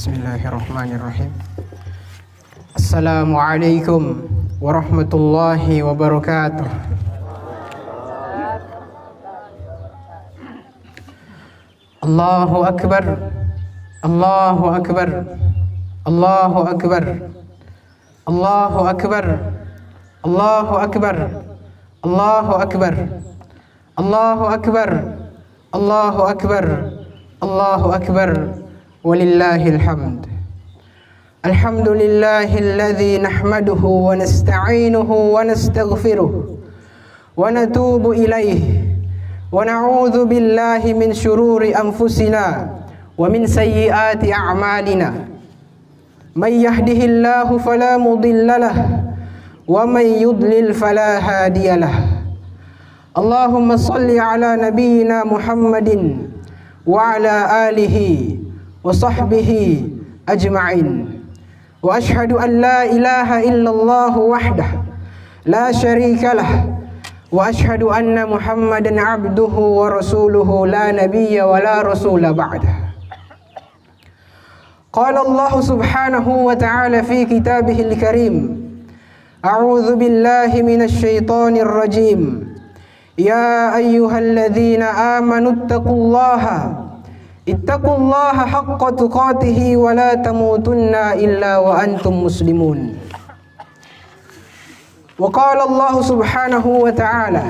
Bismillahirrahmanirrahim. Assalamualaikum warahmatullahi wabarakatuh. Allahu akbar. Allahu akbar. Allahu akbar. Allahu akbar. Allahu akbar. Allahu akbar. Allahu akbar. Allahu akbar. Allahu akbar. Walillahil hamd. Alhamdulillahilladzi nahmaduhu wa nasta'inuhu wa nastaghfiruh wa natubu ilaihi wa na'udzu billahi min syururi anfusina wa min sayyiati a'malina. May yahdihillahu fala mudilla lahu wa may yudlil fala hadiya lahu. Allahumma shalli ala nabiyyina Muhammadin wa ala alihi wa sahbihi ajma'in. Wa ashhadu an la ilaha illallah wahdah la syarika lah wa ashhadu anna Muhammadan abduhu wa rasuluhu la nabiyya wa la rasula ba'dah. Qala Allah subhanahu wa ta'ala fi kitabihil karim, a'udzu billahi minasy syaithanir rajim. Ya ayyuhalladzina amanu ittaqullaha haqqa tuqatih wa la tamutunna illa wa antum muslimun. Wa qala Allah subhanahu wa ta'ala,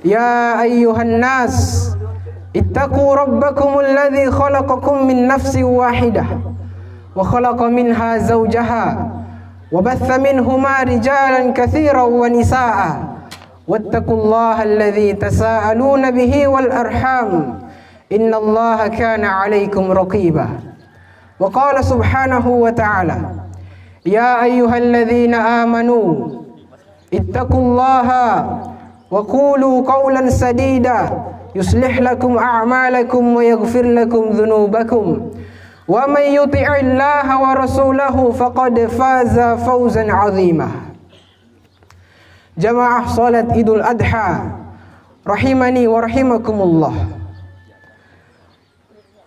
ya ayyuhan nas ittaqu rabbakumul ladzi khalaqakum min nafsin wahidah wa khalaqa minha zawjaha wa batha minhuma rijalan katsiran wa nisaa'a wattaqullaha alladzi tasaaluna bihi wal arham innallaha kana 'alaikum raqiba. Wa qala subhanahu wa ta'ala, ya ayyuhalladzina amanu ittaqullaha wa qulu qawlan sadida yuslih lakum a'malakum wa yaghfir lakum dhunubakum wa may yuti'illaha wa rasulahu faqad faza fawzan 'azima. Jamaah salat Idul Adha rahimani wa rahimakumullah.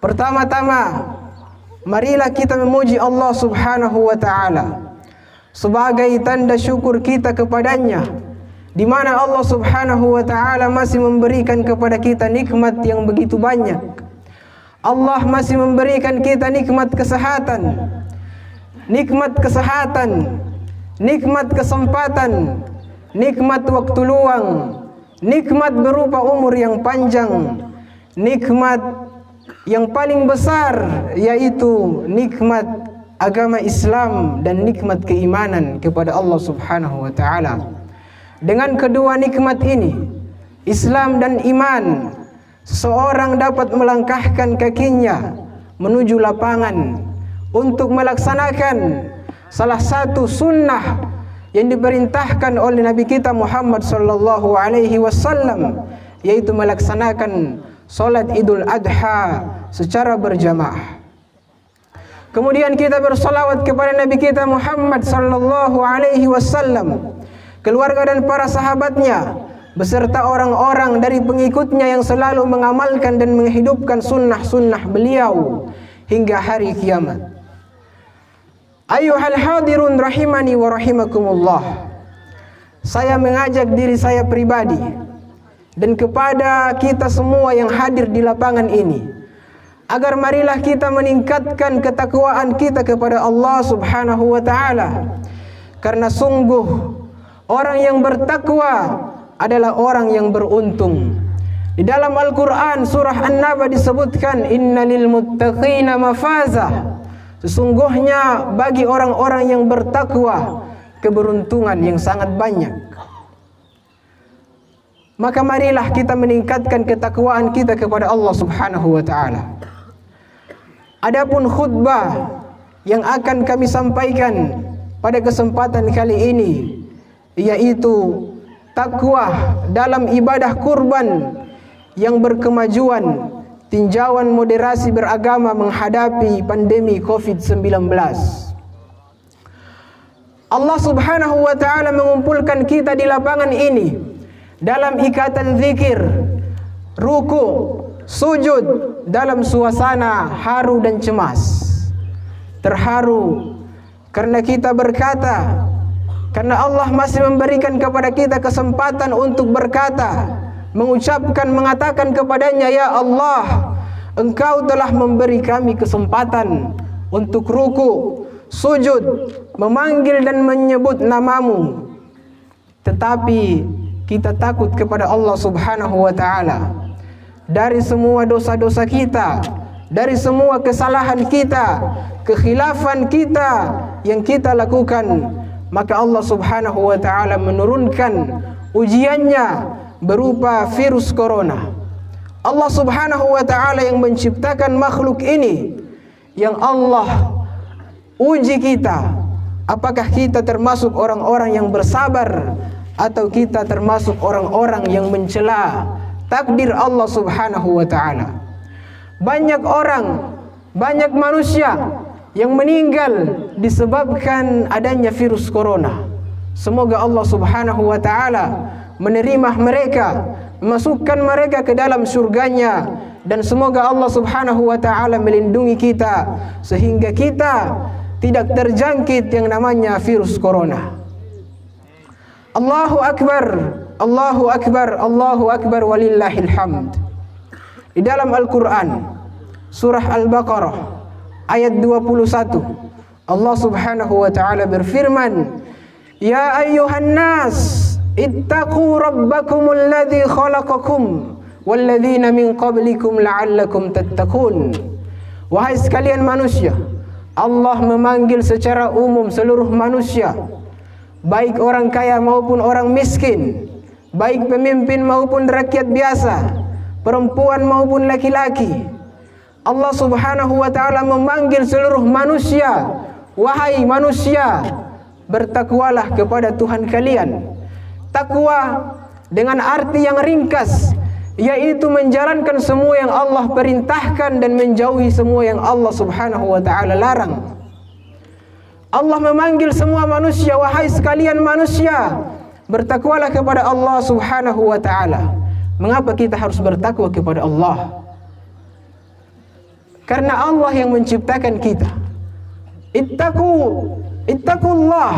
Pertama-tama, marilah kita memuji Allah subhanahu wa ta'ala sebagai tanda syukur kita kepadanya, di mana Allah subhanahu wa ta'ala masih memberikan kepada kita nikmat yang begitu banyak. Allah masih memberikan kita nikmat kesehatan, nikmat kesempatan, nikmat waktu luang, nikmat berupa umur yang panjang, nikmat yang paling besar yaitu nikmat agama Islam dan nikmat keimanan kepada Allah subhanahu wa ta'ala. Dengan kedua nikmat ini, Islam dan iman, seseorang dapat melangkahkan kakinya menuju lapangan untuk melaksanakan salah satu sunnah yang diperintahkan oleh Nabi kita Muhammad sallallahu alaihi wasallam, yaitu melaksanakan salat Idul Adha secara berjamaah. Kemudian kita bersalawat kepada Nabi kita Muhammad sallallahu alaihi wasallam, keluarga dan para sahabatnya, beserta orang-orang dari pengikutnya yang selalu mengamalkan dan menghidupkan sunnah-sunnah beliau hingga hari kiamat. Ayyuhal hadirun rahimani wa rahimakumullah. Saya mengajak diri saya pribadi dan kepada kita semua yang hadir di lapangan ini, agar marilah kita meningkatkan ketakwaan kita kepada Allah subhanahu wa ta'ala. Karena sungguh orang yang bertakwa adalah orang yang beruntung. Di dalam Al-Quran surah An-Naba disebutkan, innalil muttaqina mafazah. Sesungguhnya bagi orang-orang yang bertakwa keberuntungan yang sangat banyak. Maka marilah kita meningkatkan ketakwaan kita kepada Allah subhanahu wa ta'ala. Adapun khutbah yang akan kami sampaikan pada kesempatan kali ini, yaitu takwa dalam ibadah kurban yang berkemajuan, tinjauan moderasi beragama menghadapi pandemi COVID-19. Allah subhanahu wa ta'ala mengumpulkan kita di lapangan ini dalam ikatan zikir, ruku, sujud dalam suasana haru dan cemas. terharu karena kita berkata, karena Allah masih memberikan kepada kita kesempatan untuk berkata, mengucapkan, mengatakan kepadanya, ya Allah, Engkau telah memberi kami kesempatan untuk ruku, sujud, memanggil dan menyebut namamu, tetapi kita takut kepada Allah Subhanahu wa ta'ala. Dari semua dosa-dosa kita, dari semua kesalahan kita, kekhilafan kita yang kita lakukan, maka Allah Subhanahu wa ta'ala menurunkan ujiannya berupa virus corona. Allah Subhanahu wa ta'ala yang menciptakan makhluk ini, yang Allah uji kita, apakah kita termasuk orang-orang yang bersabar atau kita termasuk orang-orang yang mencela takdir Allah Subhanahu wa ta'ala. Banyak orang, banyak manusia yang meninggal disebabkan adanya virus corona. Semoga Allah Subhanahu wa ta'ala menerima mereka, memasukkan mereka ke dalam surganya, dan semoga Allah Subhanahu wa ta'ala melindungi kita sehingga kita tidak terjangkit yang namanya virus corona. Allahu Akbar, Allahu Akbar, Allahu Akbar, walillahil hamd. Di dalam Al-Quran surah Al-Baqarah ayat 21, Allah Subhanahu wa ta'ala berfirman, ya ayyuhan nas ittaqu rabbakumul ladzi khalaqakum walladzina min qablikum la'allakum tattaqun. Wahai sekalian manusia, Allah memanggil secara umum seluruh manusia, baik orang kaya maupun orang miskin, baik pemimpin maupun rakyat biasa, perempuan maupun laki-laki. Allah Subhanahu wa ta'ala memanggil seluruh manusia, wahai manusia, bertakwalah kepada Tuhan kalian. Takwa dengan arti yang ringkas, yaitu menjalankan semua yang Allah perintahkan dan menjauhi semua yang Allah Subhanahu wa ta'ala larang. Allah memanggil semua manusia, wahai sekalian manusia, bertakwalah kepada Allah Subhanahu wa ta'ala. Mengapa kita harus bertakwa kepada Allah? Karena Allah yang menciptakan kita. Ittaqullah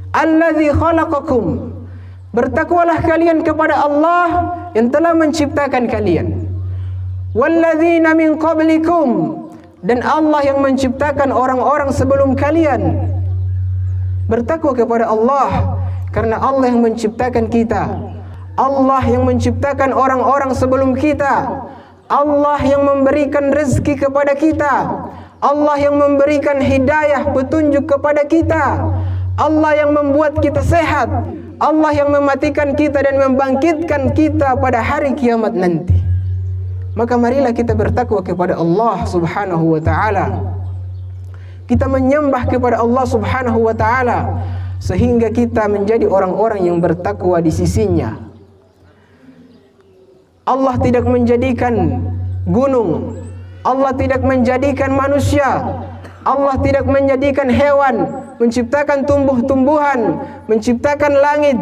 alladzi khalaqakum. Bertakwalah kalian kepada Allah yang telah menciptakan kalian. Walladzina min qablikum, dan Allah yang menciptakan orang-orang sebelum kalian. Bertakwa kepada Allah karena Allah yang menciptakan kita. Allah yang menciptakan orang-orang sebelum kita. Allah yang memberikan rezeki kepada kita. Allah yang memberikan hidayah, petunjuk kepada kita. Allah yang membuat kita sehat. Allah yang mematikan kita dan membangkitkan kita pada hari kiamat nanti. Maka marilah kita bertakwa kepada Allah Subhanahu wa ta'ala. Kita menyembah kepada Allah Subhanahu wa ta'ala sehingga kita menjadi orang-orang yang bertakwa di sisinya. Allah tidak menjadikan gunung, Allah tidak menjadikan manusia, Allah tidak menjadikan hewan, menciptakan tumbuh-tumbuhan, menciptakan langit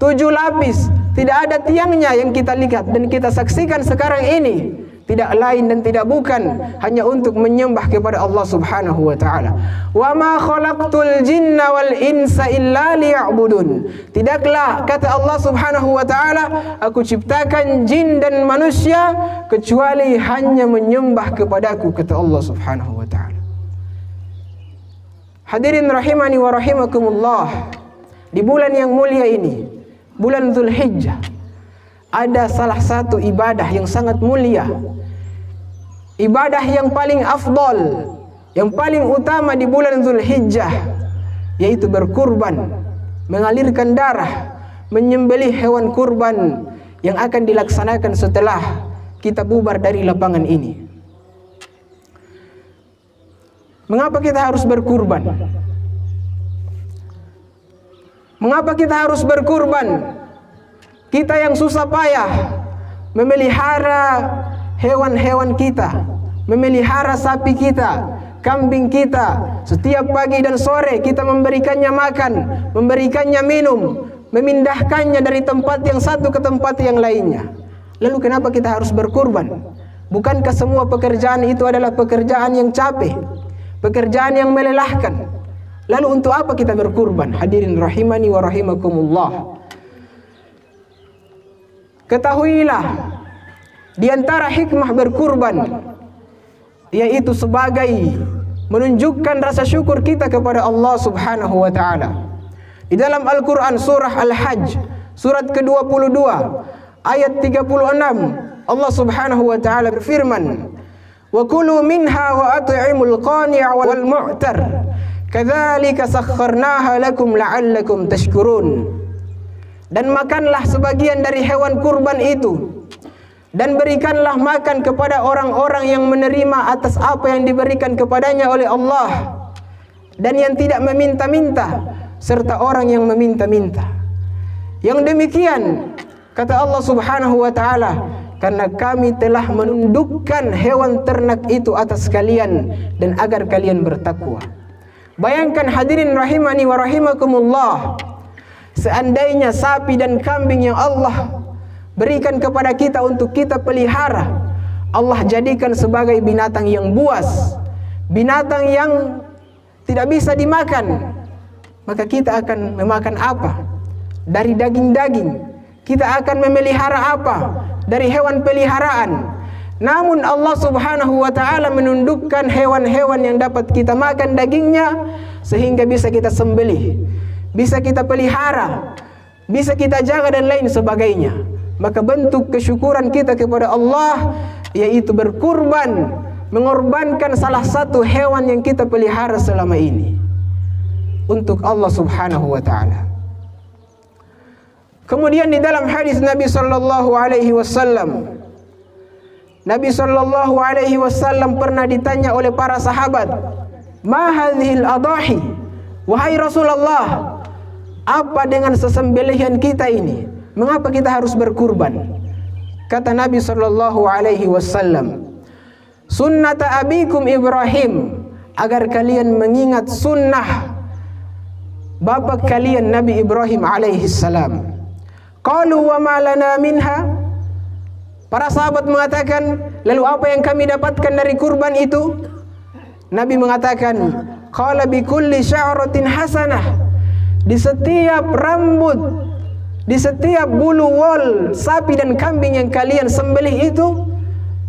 7 lapis. Tidak ada tiangnya yang kita lihat dan kita saksikan sekarang ini. Tidak lain dan tidak bukan hanya untuk menyembah kepada Allah Subhanahu wa ta'ala. Wa ma khalaqtul jinna wal insa illa liya'budun. Tidaklah, kata Allah Subhanahu wa ta'ala, aku ciptakan jin dan manusia kecuali hanya menyembah kepadaku, kata Allah Subhanahu wa ta'ala. Hadirin rahimani wa rahimakumullah, di bulan yang mulia ini, bulan Dzulhijjah, ada salah satu ibadah yang sangat mulia, ibadah yang paling afdal, yang paling utama di bulan Dzulhijjah, yaitu berkurban, mengalirkan darah, menyembelih hewan kurban yang akan dilaksanakan setelah kita bubar dari lapangan ini. Mengapa kita harus berkurban? Mengapa kita harus berkurban? Kita yang susah payah memelihara hewan-hewan kita, memelihara sapi kita, kambing kita, setiap pagi dan sore kita memberikannya makan, memberikannya minum, memindahkannya dari tempat yang satu ke tempat yang lainnya. Lalu kenapa kita harus berkurban? Bukankah semua pekerjaan itu adalah pekerjaan yang capek? pekerjaan yang melelahkan. Lalu untuk apa kita berkurban? Hadirin rahimani wa rahimakumullah. Ketahuilah, di antara hikmah berkurban yaitu sebagai menunjukkan rasa syukur kita kepada Allah Subhanahu wa taala. Di dalam Al-Qur'an surah Al-Hajj surat ke-22 ayat 36, Allah Subhanahu wa taala berfirman, "Wa kulu minha wa at'imul qani'a wal mu'tar, kadzalika sakharnaha lakum la'allakum tashkurun." Dan makanlah sebagian dari hewan kurban itu, dan berikanlah makan kepada orang-orang yang menerima atas apa yang diberikan kepadanya oleh Allah, dan yang tidak meminta-minta, serta orang yang meminta-minta. Yang demikian, kata Allah Subhanahu wa taala, karena kami telah menundukkan hewan ternak itu atas kalian, dan agar kalian bertakwa. Bayangkan hadirin rahimani wa rahimakumullah, seandainya sapi dan kambing yang Allah berikan kepada kita untuk kita pelihara, Allah jadikan sebagai binatang yang buas, binatang yang tidak bisa dimakan, maka kita akan memakan apa? Dari daging-daging. Kita akan memelihara apa? Dari hewan peliharaan. Namun Allah Subhanahu wa taala menundukkan hewan-hewan yang dapat kita makan dagingnya, sehingga bisa kita sembelih, bisa kita pelihara, bisa kita jaga dan lain sebagainya. Maka bentuk kesyukuran kita kepada Allah yaitu berkurban, mengorbankan salah satu hewan yang kita pelihara selama ini untuk Allah Subhanahu wa taala. Kemudian di dalam hadis Nabi sallallahu alaihi wasallam, Nabi sallallahu alaihi wasallam pernah ditanya oleh para sahabat, "Ma hadhil adahi?" Wahai Rasulullah, apa dengan sesembelihan kita ini? Mengapa kita harus berkurban? Kata Nabi sallallahu alaihi wasallam, "Sunnata abikum Ibrahim," agar kalian mengingat sunnah bapak kalian Nabi Ibrahim alaihi salam. Qalu wa ma lana minha? Para sahabat mengatakan, lalu apa yang kami dapatkan dari kurban itu? Nabi mengatakan, qala bi kulli sya'ratin hasanah. Di setiap rambut, di setiap bulu wol sapi dan kambing yang kalian sembelih itu,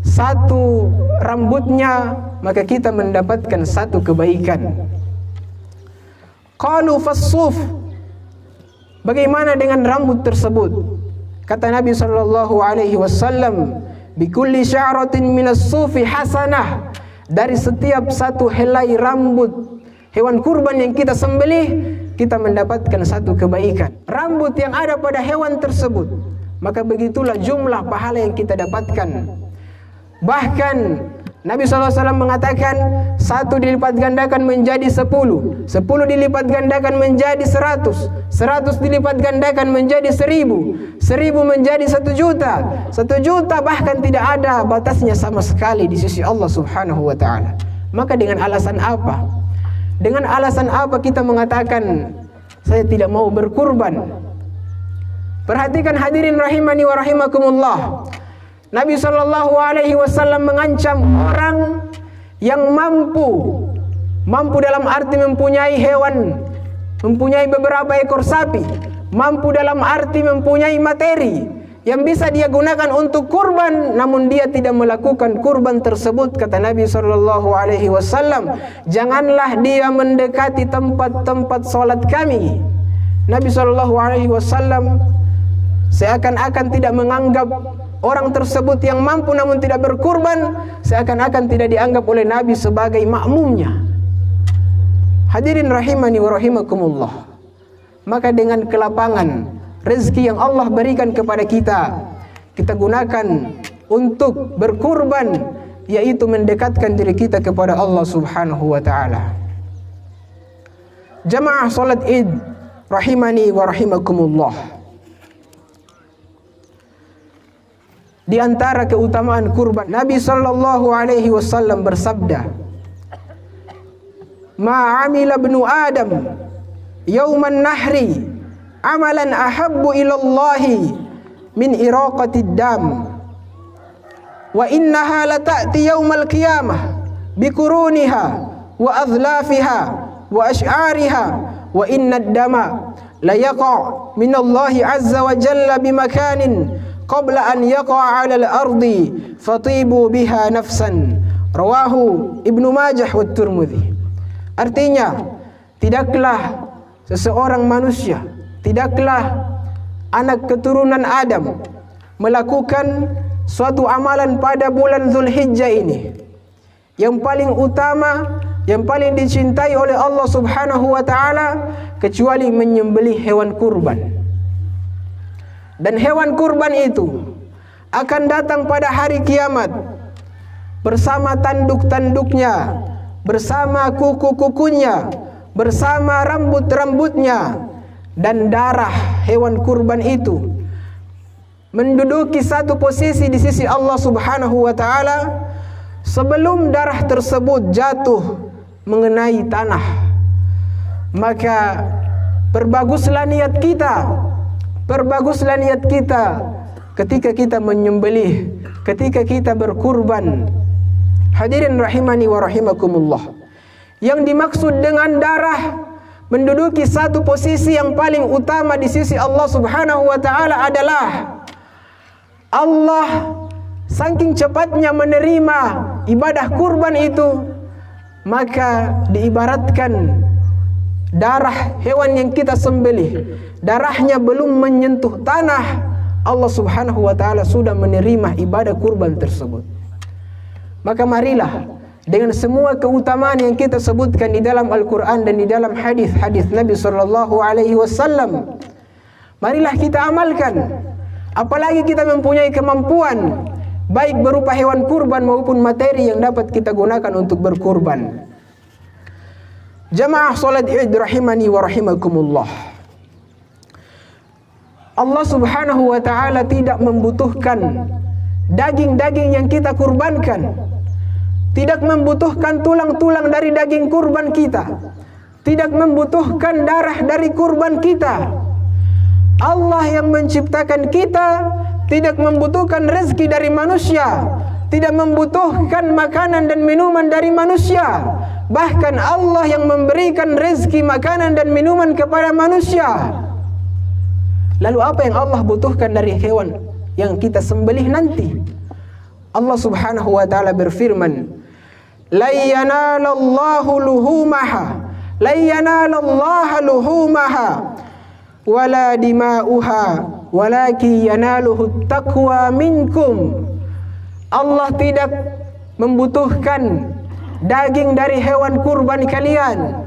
satu rambutnya, maka kita mendapatkan satu kebaikan. Qalu fassuf, bagaimana dengan rambut tersebut? Kata Nabi sallallahu alaihi wasallam, bi kulli sya'ratin minas sufi hasanah. Dari setiap satu helai rambut hewan kurban yang kita sembelih, kita mendapatkan satu kebaikan. Rambut yang ada pada hewan tersebut, maka begitulah jumlah pahala yang kita dapatkan. Bahkan Nabi SAW mengatakan, satu dilipat gandakan menjadi 10, 10 dilipat gandakan menjadi 100, 100 dilipat gandakan menjadi 1000, 1000 menjadi 1 juta, 1 juta bahkan tidak ada batasnya sama sekali di sisi Allah Subhanahu wa ta'ala. Maka dengan alasan apa? Dengan alasan apa kita mengatakan saya tidak mau berkurban? Perhatikan hadirin rahimani wa rahimakumullah. Nabi sallallahu alaihi wasallam mengancam orang yang mampu dalam arti mempunyai hewan, mempunyai beberapa ekor sapi, mampu dalam arti mempunyai materi yang bisa dia gunakan untuk kurban, namun dia tidak melakukan kurban tersebut. Kata Nabi sallallahu alaihi wasallam, janganlah dia mendekati tempat-tempat salat kami. Nabi sallallahu alaihi wasallam seakan-akan tidak menganggap orang tersebut yang mampu namun tidak berkurban, seakan-akan tidak dianggap oleh Nabi sebagai makmumnya. Hadirin rahimani wa rahimakumullah. Maka dengan kelapangan rezeki yang Allah berikan kepada kita, kita gunakan untuk berkurban, yaitu mendekatkan diri kita kepada Allah Subhanahu wa ta'ala. Jamaah salat Id rahimani wa rahimakumullah. Di antara keutamaan kurban, Nabi sallallahu alaihi wasallam bersabda, "Ma 'amila ibnu Adam yauman nahri amalan ahabbu ila Allah min iraqatid dam wa innaha la ta'ti yaumal qiyamah biquruniha wa adhlafiha wa ash'ariha wa inna ad-dama la yaqa' min Allah azza wa jalla bimakanin qabla an yaqa' 'ala al-ardi fatibu biha nafsan. Rawahu Ibnu Majah wa Tirmidzi. Artinya, tidaklah seseorang manusia, tidaklah anak keturunan Adam melakukan suatu amalan pada bulan Zulhijjah ini yang paling utama, yang paling dicintai oleh Allah Subhanahu wa taala, kecuali menyembelih hewan kurban. Dan hewan kurban itu akan datang pada hari kiamat bersama tanduk-tanduknya, bersama kuku-kukunya, bersama rambut-rambutnya, dan darah hewan kurban itu menduduki satu posisi di sisi Allah Subhanahu wa taala sebelum darah tersebut jatuh mengenai tanah. Maka perbaguslah niat kita, perbaguslah niat kita ketika kita menyembelih, ketika kita berkurban. Hadirin rahimani wa rahimakumullah. Yang dimaksud dengan darah menduduki satu posisi yang paling utama di sisi Allah Subhanahu wa taala adalah Allah saking cepatnya menerima ibadah kurban itu, maka diibaratkan darah hewan yang kita sembelih, darahnya belum menyentuh tanah, Allah Subhanahu wa taala sudah menerima ibadah kurban tersebut. Maka marilah dengan semua keutamaan yang kita sebutkan di dalam Al-Quran dan di dalam hadis-hadis Nabi sallallahu alaihi wasallam, marilah kita amalkan. Apalagi kita mempunyai kemampuan baik berupa hewan kurban maupun materi yang dapat kita gunakan untuk berkurban. Jamaah salat Id rahimani wa rahimakumullah. Allah Subhanahu wa taala tidak membutuhkan daging-daging yang kita kurbankan, tidak membutuhkan tulang-tulang dari daging kurban kita, tidak membutuhkan darah dari kurban kita. Allah yang menciptakan kita tidak membutuhkan rezeki dari manusia, tidak membutuhkan makanan dan minuman dari manusia. Bahkan Allah yang memberikan rezeki, makanan dan minuman kepada manusia. Lalu apa yang Allah butuhkan dari hewan yang kita sembelih nanti? Allah Subhanahu wa taala berfirman, "La yanalallahu luhumaha, la yanalallaha luhumaha wala dima'uha walaki yanaluhu taqwa minkum." Allah tidak membutuhkan daging dari hewan kurban kalian.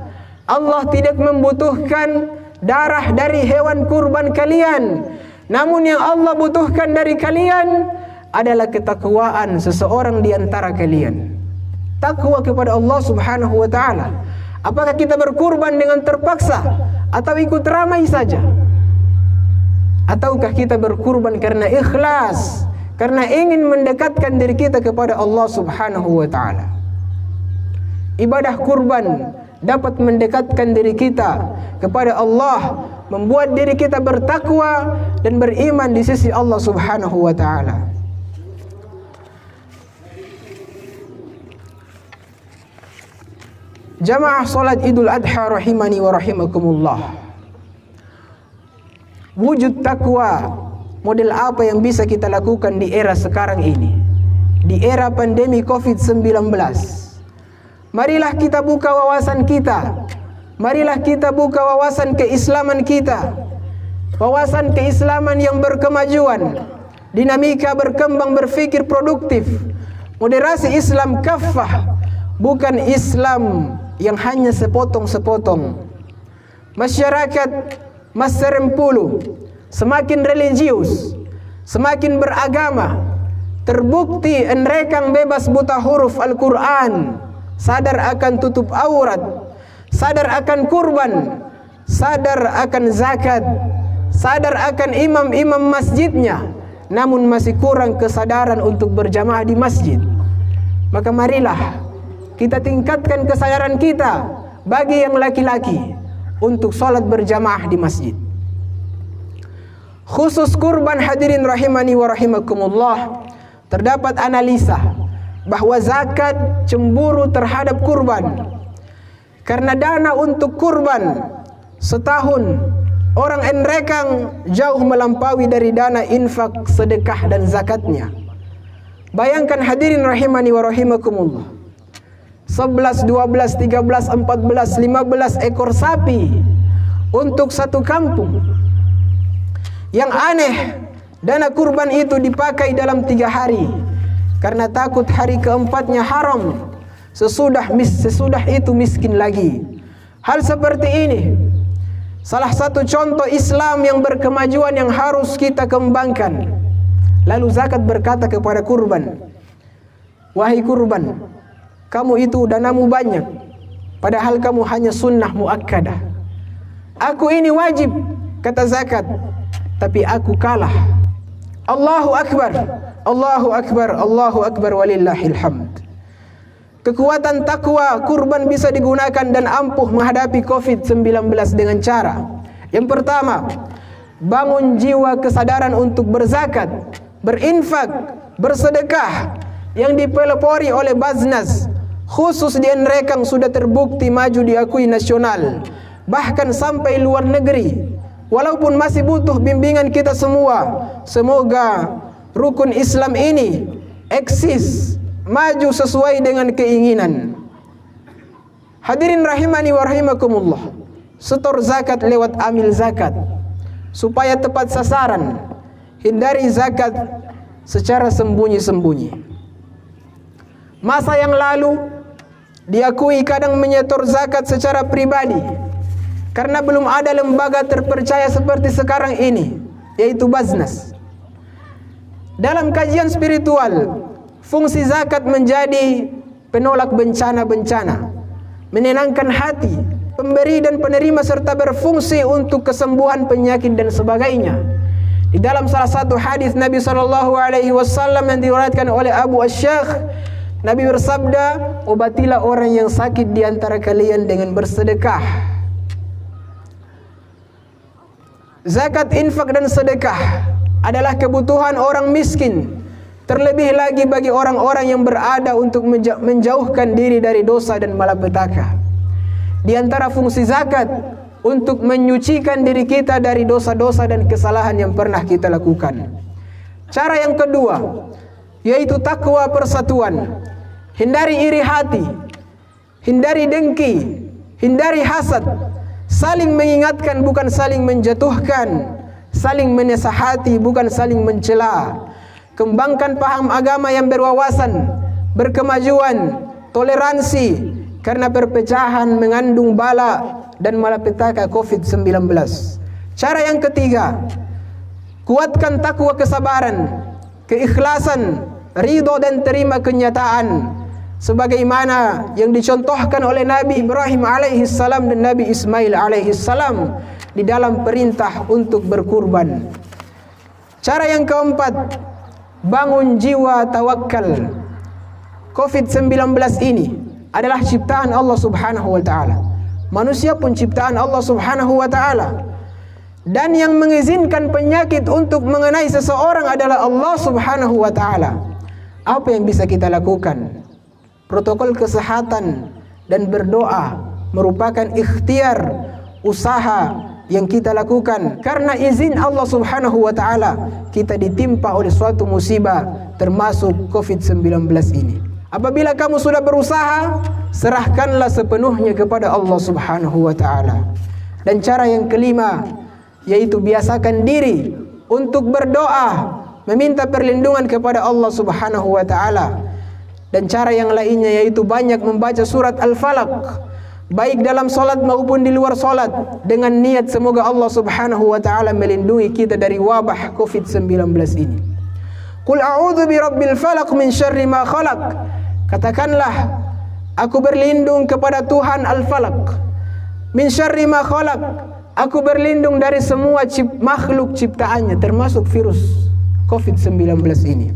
Allah tidak membutuhkan darah dari hewan kurban kalian. Namun yang Allah butuhkan dari kalian adalah ketakwaan seseorang di antara kalian. Takwa kepada Allah Subhanahu wa taala. Apakah kita berkurban dengan terpaksa atau ikut ramai saja? Ataukah kita berkurban karena ikhlas, karena ingin mendekatkan diri kita kepada Allah Subhanahu wa taala? Ibadah kurban dapat mendekatkan diri kita kepada Allah, membuat diri kita bertakwa dan beriman di sisi Allah Subhanahu wa taala. Jamaah salat Idul Adha rahimani wa rahimakumullah. Wujud takwa, model apa yang bisa kita lakukan di era sekarang ini, di era pandemi COVID-19? Marilah kita buka wawasan kita, marilah kita buka wawasan keislaman kita, wawasan keislaman yang berkemajuan, dinamika berkembang, berfikir produktif, moderasi Islam kafah, bukan Islam yang hanya sepotong-sepotong. Masyarakat masa rempulu semakin religius, semakin beragama, terbukti enrekang bebas buta huruf Al-Quran, sadar akan tutup aurat, sadar akan kurban, sadar akan zakat, sadar akan imam-imam masjidnya, namun masih kurang kesadaran untuk berjamaah di masjid. Maka marilah kita tingkatkan kesadaran kita bagi yang laki-laki untuk salat berjamaah di masjid. Khusus kurban, hadirin rahimani wa rahimakumullah, terdapat analisa bahwa zakat cemburu terhadap kurban. Karena dana untuk kurban setahun orang enrekang jauh melampaui dari dana infak, sedekah dan zakatnya. Bayangkan hadirin rahimani wa rahimakumullah, 11, 12, 13, 14, 15 ekor sapi untuk satu kampung. Yang aneh, dana kurban itu dipakai dalam 3 hari karena takut hari keempatnya haram. Sesudah itu miskin lagi. Hal seperti ini salah satu contoh Islam yang berkemajuan yang harus kita kembangkan. Lalu zakat berkata kepada kurban, wahai kurban, kamu itu danamu banyak, padahal kamu hanya sunnah muakkadah. Aku ini wajib, kata zakat, tapi aku kalah. Allahu Akbar, Allahu Akbar, Allahu Akbar, walillahil hamd. Kekuatan takwa kurban bisa digunakan dan ampuh menghadapi COVID-19 dengan cara. Yang pertama, bangun jiwa kesadaran untuk berzakat, berinfak, bersedekah yang dipelopori oleh Baznas, khusus di Enrekang sudah terbukti maju diakui nasional, bahkan sampai luar negeri. Walaupun masih butuh bimbingan kita semua, semoga rukun Islam ini eksis, maju sesuai dengan keinginan. Hadirin rahimani wa rahimakumullah, setor zakat lewat amil zakat supaya tepat sasaran. Hindari zakat secara sembunyi-sembunyi. Masa yang lalu diakui kadang menyetor zakat secara pribadi karena belum ada lembaga terpercaya seperti sekarang ini, yaitu Baznas. Dalam kajian spiritual, fungsi zakat menjadi penolak bencana-bencana, menenangkan hati, pemberi dan penerima, serta berfungsi untuk kesembuhan penyakit dan sebagainya. Di dalam salah satu hadis Nabi SAW yang diriwayatkan oleh Abu Asyakh, Nabi bersabda, obatilah orang yang sakit di antara kalian dengan bersedekah. Zakat, infak dan sedekah adalah kebutuhan orang miskin, terlebih lagi bagi orang-orang yang berada untuk menjauhkan diri dari dosa dan malapetaka. Di antara fungsi zakat untuk menyucikan diri kita dari dosa-dosa dan kesalahan yang pernah kita lakukan. Cara yang kedua yaitu takwa persatuan. Hindari iri hati, hindari dengki, hindari hasad. Saling mengingatkan bukan saling menjatuhkan, saling menasihati bukan saling mencela. Kembangkan paham agama yang berwawasan, berkemajuan, toleransi, karena perpecahan mengandung bala dan malapetaka COVID-19. Cara yang ketiga, kuatkan takwa kesabaran, keikhlasan, ridho dan terima kenyataan, sebagaimana yang dicontohkan oleh Nabi Ibrahim alaihissalam dan Nabi Ismail alaihissalam di dalam perintah untuk berkurban. Cara yang keempat, bangun jiwa tawakal. COVID-19 ini adalah ciptaan Allah Subhanahu wa taala. Manusia pun ciptaan Allah Subhanahu wa taala. Dan yang mengizinkan penyakit untuk mengenai seseorang adalah Allah Subhanahu wa taala. Apa yang bisa kita lakukan? Protokol kesehatan dan berdoa merupakan ikhtiar, usaha yang kita lakukan. Karena izin Allah Subhanahu wa taala kita ditimpa oleh suatu musibah termasuk COVID-19 ini. Apabila kamu sudah berusaha, serahkanlah sepenuhnya kepada Allah Subhanahu wa taala. Dan cara yang kelima yaitu biasakan diri untuk berdoa, meminta perlindungan kepada Allah Subhanahu wa taala. Dan cara yang lainnya yaitu banyak membaca surat Al-Falaq, baik dalam solat maupun di luar solat, dengan niat semoga Allah Subhanahu wa taala melindungi kita dari wabah COVID-19 ini. Qul a'udzu birabbil falaq min syarri ma khalaq. Katakanlah, aku berlindung kepada Tuhan Al-Falaq. Min syarri ma khalaq. Aku berlindung dari semua makhluk ciptaannya, termasuk virus COVID-19 ini.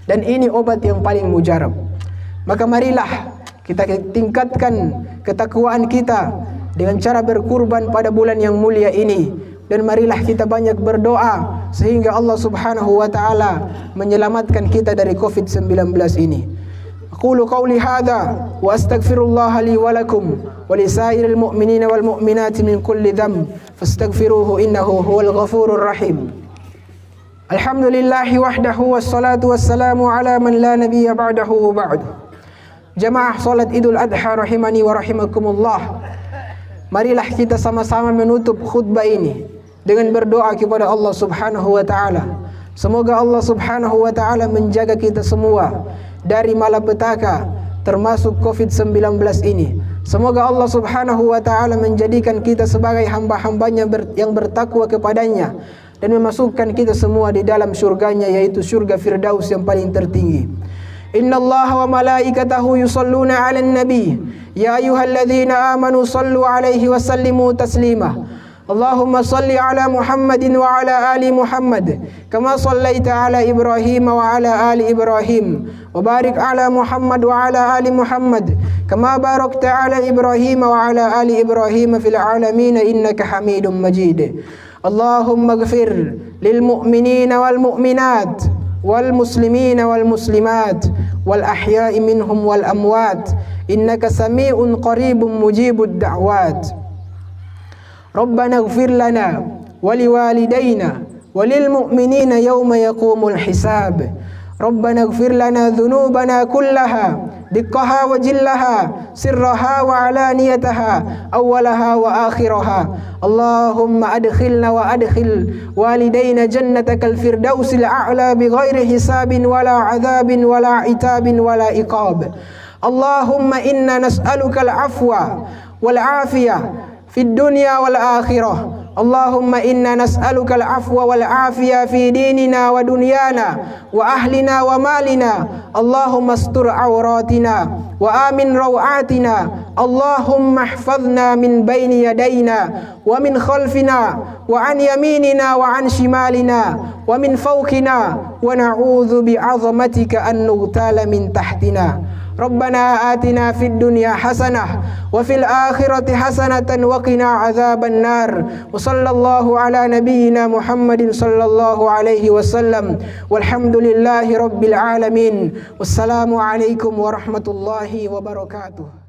Dan ini obat yang paling mujarab. Maka marilah kita tingkatkan ketakwaan kita dengan cara berkurban pada bulan yang mulia ini. Dan marilah kita banyak berdoa sehingga Allah Subhanahu wa taala menyelamatkan kita dari COVID-19 ini. أقول قولي هذا وأستغفر الله لي ولكم ولسائر المؤمنين والمؤمنات من كل ذنب فاستغفروه إنه هو الغفور الرحيم. الحمد لله وحده والصلاة والسلام على من لا نبي بعده وبعد. Jamaah salat Idul Adha rahimani wa rahimakumullah. Marilah kita sama-sama menutup khutbah ini dengan berdoa kepada Allah Subhanahu wa taala. Semoga Allah Subhanahu wa taala menjaga kita semua dari malapetaka termasuk COVID-19 ini. Semoga Allah Subhanahu wa taala menjadikan kita sebagai hamba-hambanya yang bertakwa kepadanya dan memasukkan kita semua di dalam surganya, yaitu surga Firdaus yang paling tertinggi. Inna Allah wa malaikatahu yusalluna ala nabi ya ayyuhalladzina amanu sallu alaihi wa sallimu taslima. Allahumma salli ala Muhammadin wa ala ali Muhammad kama sallaita ala Ibrahim wa ala ali Ibrahim wa barik ala Muhammad wa ala ali Muhammad kama barakta ala Ibrahim wa ala ali Ibrahim fil alamin innaka Hamidum Majid. Allahumma ighfir lil mu'minina wal mu'minat wal muslimina wal muslimat wal ahya'i minhum wal amwat innaka sami'un qaribun mujibud da'wat. Rabbana ighfir lana wa liwalidayna wa lil mu'minina yawma yaqumul hisab. Rabbana ighfir lana dhunubana kullaha dikkaha wa jillaha sirraha wa alaniyataha awwalaha wa akhiraha. Allahumma adkhilna wa adkhil walidayna jannatakal firdausil a'la bighairi hisabin wala adhabin wala itabin wala iqab. Allahumma inna nas'aluka al-afwa wal afiyah في الدنيا والآخرة. اللهم إنا نسألك العفو والعافية في ديننا ودنيانا وأهلنا ومالنا. اللهم استر عوراتنا وآمن روعاتنا. اللهم احفظنا من بين يدينا ومن خلفنا وعن يميننا وعن شمالنا ومن فوقنا ونعوذ بعظمتك أن نغتال من تحتنا. ربنا آتنا في الدنيا حسنة وفي الآخرة حسنة وقنا عذاب النار. وصلى الله على نبينا محمد صلى الله عليه وسلم والحمد لله رب العالمين. والسلام عليكم ورحمة الله وبركاته.